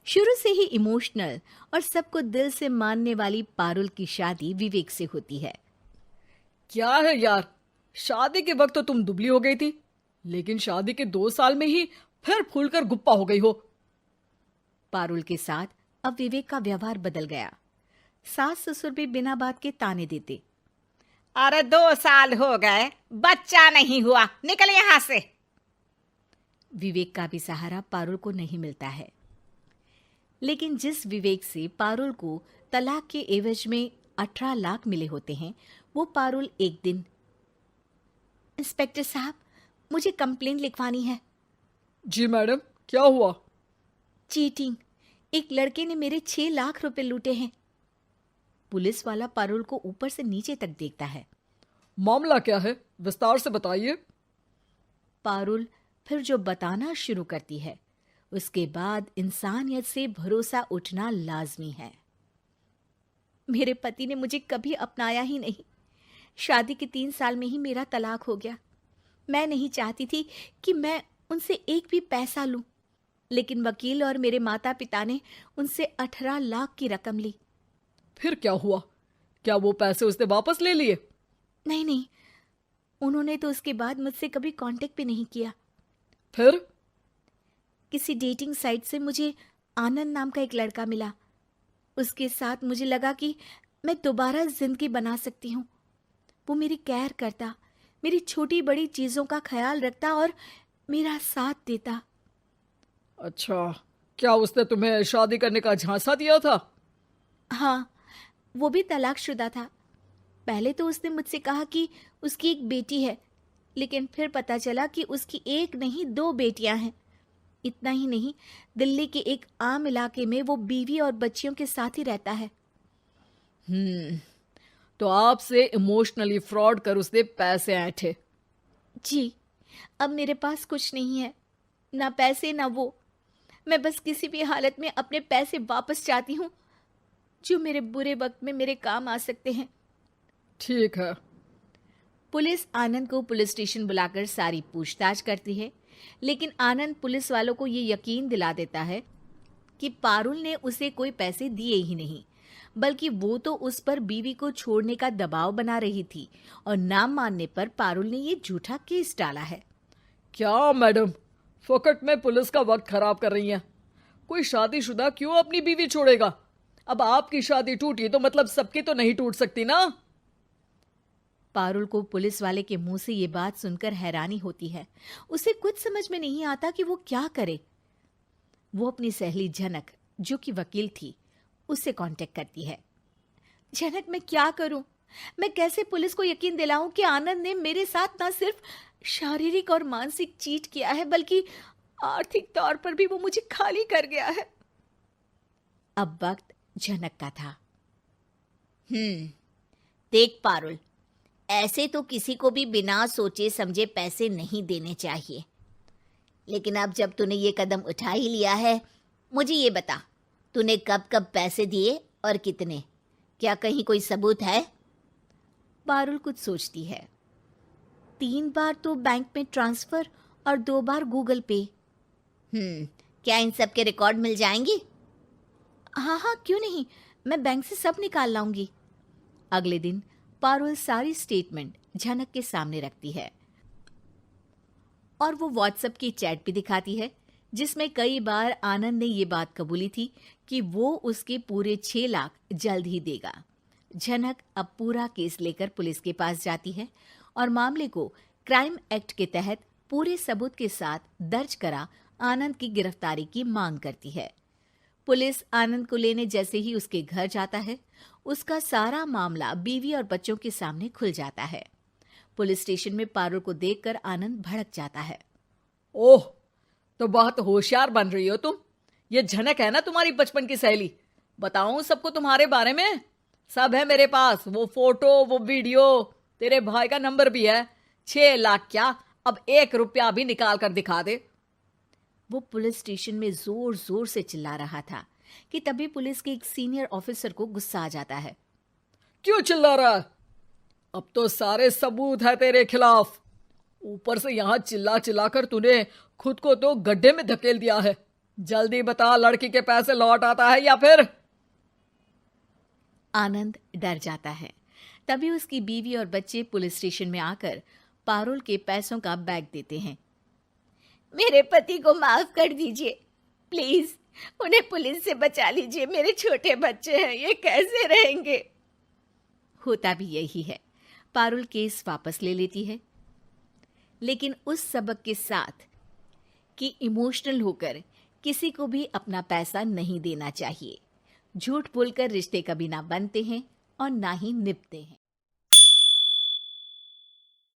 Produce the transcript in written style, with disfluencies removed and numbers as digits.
शुरू से ही इमोशनल और सबको दिल से मानने वाली पारुल की शादी विवेक से होती है। क्या है यार, शादी के वक्त तो तुम दुबली हो गई थी, लेकिन शादी के 2 साल में ही फिर फूलकर गुप्पा हो गई हो। पारुल के साथ अब विवेक का व्यवहार बदल गया। सास ससुर भी बिना बात के ताने देते। अरे 2 साल हो गए, बच्चा नहीं हुआ, निकल यहाँ से। विवेक का भी सहारा पारुल को नहीं मिलता है। लेकिन जिस विवेक से पारुल को तलाक के एवज में 18 लाख मिले होते हैं, वो पारुल एक दिन, इंस्पेक्टर साहब, मुझे कंप्लेंट लिखवानी है। जी मैडम, क्या हुआ? चीटिंग, एक लड़के ने मेरे 6 लाख रुपए लूटे हैं। पुलिस वाला पारुल को ऊपर से नीचे तक देखता है। मामला क्या है, विस्तार से बताइए। पारुल फिर जो बताना शुरू करती है, उसके बाद इंसानियत से भरोसा उठना लाजमी है। मेरे पति ने मुझे कभी अपनाया ही नहीं। शादी के 3 साल में ही मेरा तलाक हो गया। मैं नहीं चाहती थी कि मैं उनसे एक भी पैसा लूं, लेकिन वकील और मेरे माता पिता ने उनसे 18 लाख की रकम ली। फिर क्या हुआ? क्या वो पैसे उसने वापस ले लिए? नहीं, उन्होंने तो उसके बाद मुझसे कभी कांटेक्ट भी नहीं किया। फिर? किसी डेटिंग साइट से मुझे आनंद नाम का एक लड़का मिला। उसके साथ मुझे लगा कि मैं दोबारा जिंदगी बना सकती हूँ। वो मेरी केयर करता, मेरी छोटी बड़ी चीजों का ख्याल रखता और मेरा साथ देता। अच्छा, क्या उसने तुम्हें शादी करने का झांसा दिया था? हाँ, वो भी तलाकशुदा था। पहले तो उसने मुझसे कहा कि उसकी एक बेटी है, लेकिन फिर पता चला कि उसकी एक नहीं 2 बेटियां हैं। इतना ही नहीं, दिल्ली के एक आम इलाके में वो बीवी और बच्चियों के साथ ही रहता है। तो आपसे इमोशनली फ्रॉड कर उसने पैसे ऐंठे। जी, अब मेरे पास कुछ नहीं है, ना पैसे ना वो। मैं बस किसी भी हालत में अपने पैसे वापस चाहती हूँ, जो मेरे बुरे वक्त में मेरे काम आ सकते हैं। ठीक है। पुलिस आनंद को पुलिस स्टेशन बुलाकर सारी पूछताछ करती है, लेकिन आनंद पुलिस वालों को ये यकीन दिला देता है कि पारुल ने उसे कोई पैसे दिए ही नहीं, बल्कि वो तो उस पर बीवी को छोड़ने का दबाव बना रही थी और ना मानने पर पारुल ने ये झूठा केस डाला है। क्या मैडम, फोकट में पुलिस का वक्त खराब कर रही हैं? कोई शादीशुदा क्यों अपनी बीवी छोड़ेगा? अब आपकी शादी टूटी तो मतलब सबकी तो नहीं टूट सकती ना। पारुल को पुलिस वाले के मुंह से ये बात सुनकर हैरानी होती है। उसे कुछ समझ में नहीं आता कि वो क्या करे। वो अपनी सहेली झनक, जो कि वकील थी, उससे कांटेक्ट करती है। झनक, मैं क्या करूं? मैं कैसे पुलिस को यकीन दिलाऊं कि आनंद ने मेरे साथ न सिर्फ शारीरिक और मानसिक चीट किया है, बल्कि आर्थिक तौर पर भी वो मुझे खाली कर गया है। अब वक्त झनक का था। देख पारुल, ऐसे तो किसी को भी बिना सोचे समझे पैसे नहीं देने चाहिए, लेकिन अब जब तूने ये कदम उठा ही लिया है, मुझे ये बता, तूने कब कब पैसे दिए और कितने? क्या कहीं कोई सबूत है? पारुल कुछ सोचती है। 3 बार तो बैंक में ट्रांसफर और 2 बार गूगल पे। क्या इन सब के रिकॉर्ड मिल जाएंगे? हाँ, क्यों नहीं, मैं बैंक से सब निकाल लाऊंगी। अगले दिन पारुल सारी स्टेटमेंट झनक के सामने रखती है और वो व्हाट्सएप की चैट भी दिखाती है, जिसमें कई बार आनंद ने ये बात कबूली थी कि वो उसके पूरे 6 लाख जल्द ही देगा। झनक अब पूरा केस लेकर पुलिस के पास जाती है और मामले को क्राइम एक्ट के तहत पूरे सबूत के साथ दर्ज करा आनंद की गिरफ्तारी की मांग करती है। पुलिस आनंद को लेने जैसे ही उसके घर जाता है, उसका सारा मामला बीवी और बच्चों के सामने खुल जाता है। पुलिस स्टेशन में पारुल को देखकर आनंद भड़क जाता है। ओह, तो बहुत होशियार बन रही हो तुम। ये झनक है ना तुम्हारी बचपन की सहेली? बताऊं सबको तुम्हारे बारे में? सब है मेरे पास, वो फोटो, वो वीडियो, तेरे भाई का नंबर भी है। 6 लाख क्या, अब 1 रुपया भी निकाल कर दिखा दे। वो पुलिस स्टेशन में जोर जोर से चिल्ला रहा था कि तभी पुलिस के एक सीनियर ऑफिसर को गुस्सा आ जाता है। क्यों चिल्ला रहा है? अब तो सारे सबूत है तेरे खिलाफ। ऊपर से यहां चिल्ला चिल्ला कर तूने खुद को तो गड्ढे में धकेल दिया है। जल्दी बता, लड़की के पैसे लौट आता है या फिर? आनंद डर जाता है। तभी उसकी बीवी और बच्चे पुलिस स्टेशन में आकर पारुल के पैसों का बैग देते हैं। मेरे पति को माफ कर दीजिए, प्लीज उन्हें पुलिस से बचा लीजिए। मेरे छोटे बच्चे हैं, ये कैसे रहेंगे? होता भी यही है। पारुल केस वापस ले लेती है, लेकिन उस सबक के साथ कि इमोशनल होकर किसी को भी अपना पैसा नहीं देना चाहिए। झूठ बोलकर रिश्ते कभी ना बनते हैं और ना ही निभते हैं।